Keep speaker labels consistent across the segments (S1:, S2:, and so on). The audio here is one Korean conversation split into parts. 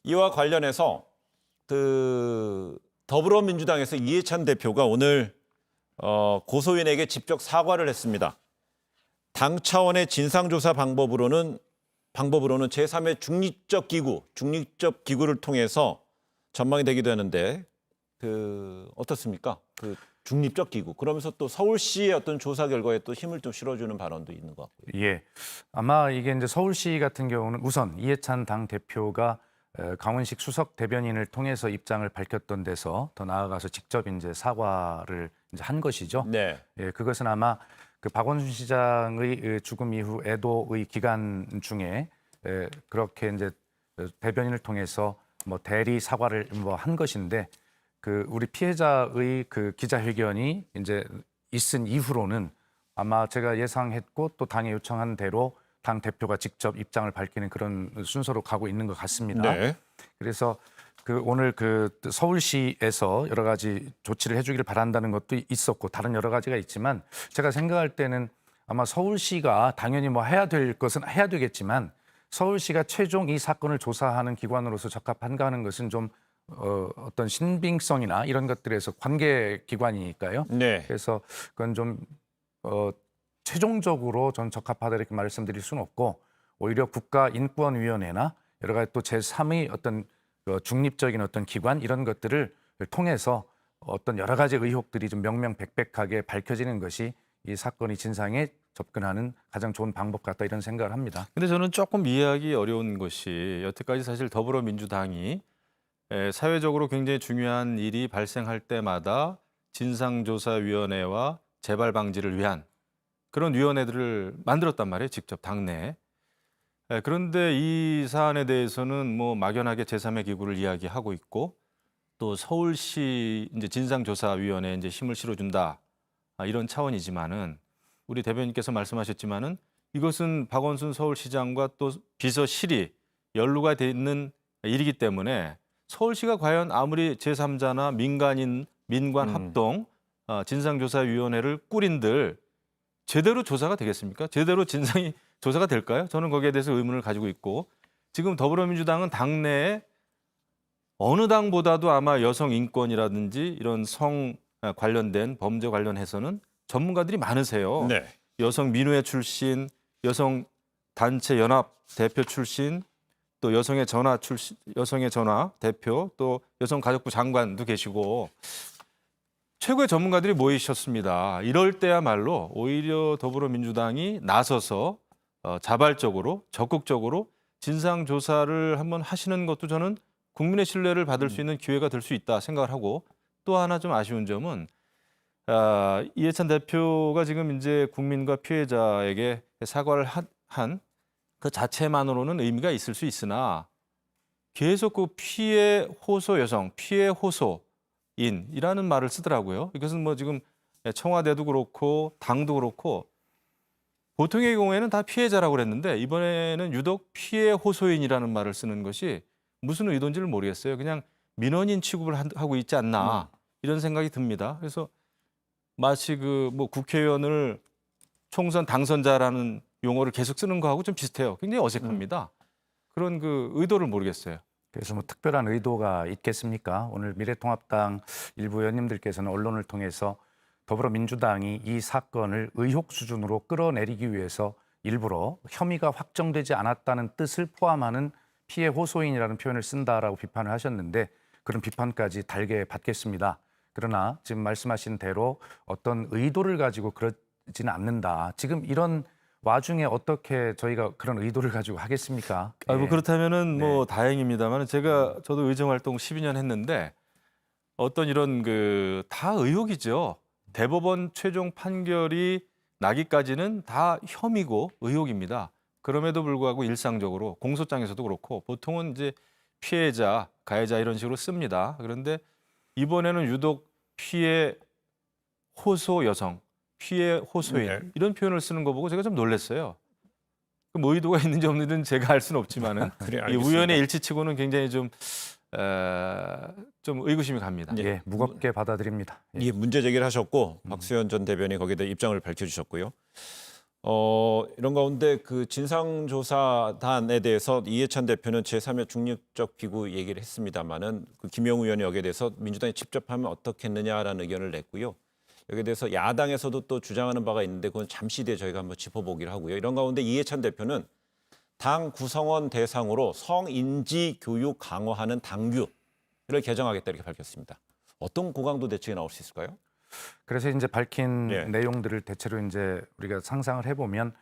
S1: 이와 관련해서 더불어민주당에서 이해찬 대표가 오늘 고소인에게 직접 사과를 했습니다. 당 차원의 진상조사 방법으로는 제3의 중립적 기구를 통해서 전망이 되기도 하는데 어떻습니까? 중립적 기구. 그러면서 또 서울시의 어떤 조사 결과에 또 힘을 좀 실어주는 발언도 있는 것 같고요.
S2: 예, 아마 이게 이제 서울시 같은 경우는 우선 이해찬 당 대표가 강훈식 수석 대변인을 통해서 입장을 밝혔던 데서 더 나아가서 직접 이제 사과를 이제 한 것이죠.
S1: 네.
S2: 예, 그것은 아마 그 박원순 시장의 죽음 이후 애도의 기간 중에 그렇게 이제 대변인을 통해서 뭐 대리 사과를 뭐 한 것인데 우리 피해자의 그 기자회견이 이제 있은 이후로는 아마 제가 예상했고 또 당에 요청한 대로 당 대표가 직접 입장을 밝히는 그런 순서로 가고 있는 것 같습니다.
S1: 네.
S2: 그래서 오늘 서울시에서 여러 가지 조치를 해주기를 바란다는 것도 있었고 다른 여러 가지가 있지만 제가 생각할 때는 아마 서울시가 당연히 뭐 해야 될 것은 해야 되겠지만 서울시가 최종 이 사건을 조사하는 기관으로서 적합한가 하는 것은 좀 어떤 신빙성이나 이런 것들에서 관계 기관이니까요.
S1: 네.
S2: 그래서 그건 좀 최종적으로 전 적합하다 이렇게 말씀드릴 수는 없고 오히려 국가인권위원회나 여러 가지 또 제3의 어떤 중립적인 어떤 기관 이런 것들을 통해서 어떤 여러 가지 의혹들이 좀 명명백백하게 밝혀지는 것이 이 사건의 진상에 접근하는 가장 좋은 방법 같다 이런 생각을 합니다.
S3: 근데 저는 조금 이해하기 어려운 것이 여태까지 사실 더불어민주당이 사회적으로 굉장히 중요한 일이 발생할 때마다 진상조사위원회와 재발 방지를 위한 그런 위원회들을 만들었단 말이에요. 직접 당내에. 그런데 이 사안에 대해서는 뭐 막연하게 제3의 기구를 이야기하고 있고 또 서울시 이제 진상조사위원회에 이제 힘을 실어준다 이런 차원이지만은 우리 대변인께서 말씀하셨지만은 이것은 박원순 서울시장과 또 비서실이 연루가 돼 있는 일이기 때문에 서울시가 과연 아무리 제3자나 민관 합동 진상조사위원회를 꾸린들 제대로 조사가 되겠습니까? 제대로 진상이 조사가 될까요? 저는 거기에 대해서 의문을 가지고 있고 지금 더불어민주당은 당내에 어느 당보다도 아마 여성 인권이라든지 이런 성 관련된 범죄 관련해서는 전문가들이 많으세요.
S1: 네.
S3: 여성 민우회 출신, 여성 단체 연합 대표 출신, 또 여성의 전화 대표, 또 여성가족부 장관도 계시고 최고의 전문가들이 모이셨습니다. 이럴 때야말로 오히려 더불어민주당이 나서서 자발적으로 적극적으로 진상조사를 한번 하시는 것도 저는 국민의 신뢰를 받을 수 있는 기회가 될 수 있다 생각을 하고 또 하나 좀 아쉬운 점은 이해찬 대표가 지금 이제 국민과 피해자에게 사과를 한 그 자체만으로는 의미가 있을 수 있으나 계속 그 피해 호소 여성, 피해 호소인이라는 말을 쓰더라고요. 이것은 뭐 지금 청와대도 그렇고 당도 그렇고 보통의 경우에는 다 피해자라고 그랬는데 이번에는 유독 피해 호소인이라는 말을 쓰는 것이 무슨 의도인지를 모르겠어요. 그냥 민원인 취급을 하고 있지 않나 이런 생각이 듭니다. 그래서 마치 뭐 국회의원을 총선 당선자라는 용어를 계속 쓰는 거하고 좀 비슷해요. 굉장히 어색합니다. 그런 의도를 모르겠어요.
S2: 그래서 뭐 특별한 의도가 있겠습니까? 오늘 미래통합당 일부 의원님들께서는 언론을 통해서 더불어민주당이 이 사건을 의혹 수준으로 끌어내리기 위해서 일부러 혐의가 확정되지 않았다는 뜻을 포함하는 피해 호소인이라는 표현을 쓴다라고 비판을 하셨는데 그런 비판까지 달게 받겠습니다. 그러나 지금 말씀하신 대로 어떤 의도를 가지고 그러지는 않는다. 지금 이런 와중에 어떻게 저희가 그런 의도를 가지고 하겠습니까?
S3: 뭐 그렇다면은 뭐
S2: 네.
S3: 다행입니다만 저도 의정 활동 12년 했는데 어떤 이런 다 의혹이죠. 대법원 최종 판결이 나기까지는 다 혐의고 의혹입니다. 그럼에도 불구하고 일상적으로 공소장에서도 그렇고 보통은 이제 피해자, 가해자 이런 식으로 씁니다. 그런데 이번에는 유독 피해 호소 여성, 피해 호소인
S1: 네.
S3: 이런 표현을 쓰는 거 보고 제가 좀 놀랐어요. 뭐 의도가 있는지 없는지는 제가 알 수는 없지만은
S1: 그래,
S3: 이
S1: 알겠습니다.
S3: 우연의 일치치고는 굉장히 좀 의구심이 갑니다.
S2: 예, 무겁게 받아들입니다. 예.
S1: 문제 제기를 하셨고 박수현 전 대변인 거기에 대해 입장을 밝혀주셨고요. 이런 가운데 그 진상조사단에 대해서 이해찬 대표는 제3의 중립적 기구 얘기를 했습니다만은 그 김영우 의원이 여기에 대해서 민주당이 직접 하면 어떻겠느냐라는 의견을 냈고요. 여기에 대해서 야당에서도 또 주장하는 바가 있는데 그건 잠시 뒤에 저희가 한번 짚어보기로 하고요. 이런 가운데 이해찬 대표는 당 구성원 대상으로 성인지 교육 강화하는 당규를 개정하겠다 이렇게 밝혔습니다. 어떤 고강도 대책이 나올 수 있을까요?
S2: 그래서 이제 밝힌
S1: 예.
S2: 내용들을 대체로 이제 우리가 상상을 해보면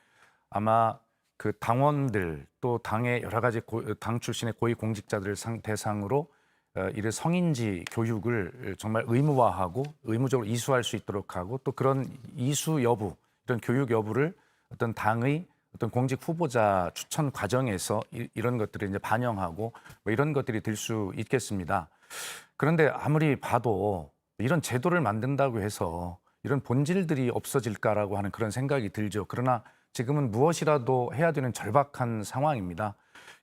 S2: 아마 그 당원들 또 당의 여러 가지 당 출신의 고위 공직자들을 대상으로 이를 성인지 교육을 정말 의무화하고 의무적으로 이수할 수 있도록 하고 또 그런 이수 여부, 이런 교육 여부를 어떤 당의 어떤 공직 후보자 추천 과정에서 이런 것들을 이제 반영하고 뭐 이런 것들이 될 수 있겠습니다. 그런데 아무리 봐도 이런 제도를 만든다고 해서 이런 본질들이 없어질까라고 하는 그런 생각이 들죠. 그러나 지금은 무엇이라도 해야 되는 절박한 상황입니다.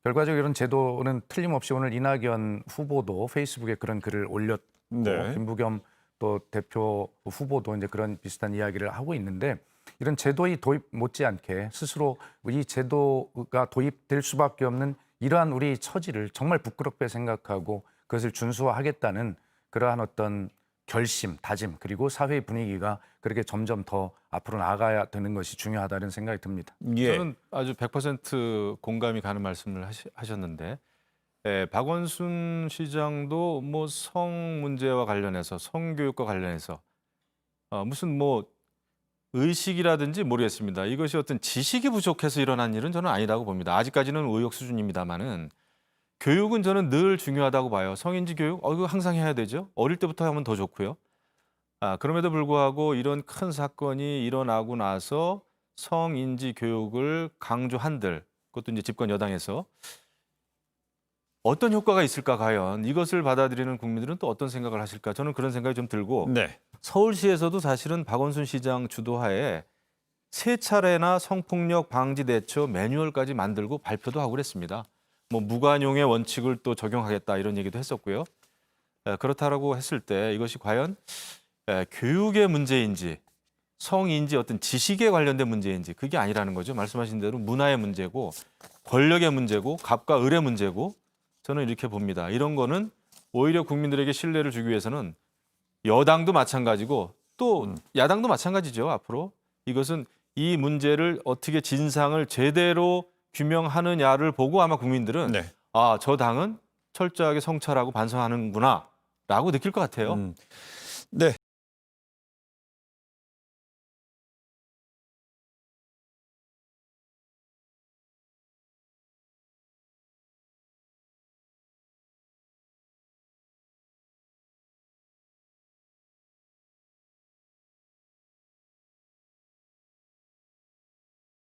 S2: 결과적으로 이런 제도는 틀림없이 오늘 이낙연 후보도 페이스북에 그런 글을 올렸고
S1: 네.
S2: 김부겸 또 대표 후보도 이제 그런 비슷한 이야기를 하고 있는데 이런 제도의 도입 못지않게 스스로 이 제도가 도입될 수밖에 없는 이러한 우리 처지를 정말 부끄럽게 생각하고 그것을 준수화하겠다는 그러한 어떤 결심, 다짐 그리고 사회 분위기가 그렇게 점점 더 앞으로 나아가야 되는 것이 중요하다는 생각이 듭니다.
S1: 예.
S3: 저는 아주 100% 공감이 가는 말씀을 하셨는데 박원순 시장도 뭐 성 문제와 관련해서 성교육과 관련해서 무슨 뭐 의식이라든지 모르겠습니다. 이것이 어떤 지식이 부족해서 일어난 일은 저는 아니라고 봅니다. 아직까지는 의혹 수준입니다만은 교육은 저는 늘 중요하다고 봐요. 성인지 교육, 이거 항상 해야 되죠. 어릴 때부터 하면 더 좋고요. 그럼에도 불구하고 이런 큰 사건이 일어나고 나서 성인지 교육을 강조한들, 그것도 이제 집권 여당에서 어떤 효과가 있을까 과연 이것을 받아들이는 국민들은 또 어떤 생각을 하실까? 저는 그런 생각이 좀 들고
S1: 네.
S3: 서울시에서도 사실은 박원순 시장 주도하에 세 차례나 성폭력 방지 대처 매뉴얼까지 만들고 발표도 하고 그랬습니다. 뭐 무관용의 원칙을 또 적용하겠다 이런 얘기도 했었고요. 그렇다라고 했을 때 이것이 과연 교육의 문제인지 성인지 어떤 지식에 관련된 문제인지 그게 아니라는 거죠. 말씀하신 대로 문화의 문제고 권력의 문제고 갑과 을의 문제고 저는 이렇게 봅니다. 이런 거는 오히려 국민들에게 신뢰를 주기 위해서는 여당도 마찬가지고 또 야당도 마찬가지죠. 앞으로 이것은 이 문제를 어떻게 진상을 제대로 규명하느냐를 보고 아마 국민들은
S1: 네.
S3: 저 당은 철저하게 성찰하고 반성하는구나라고 느낄 것 같아요.
S1: 네.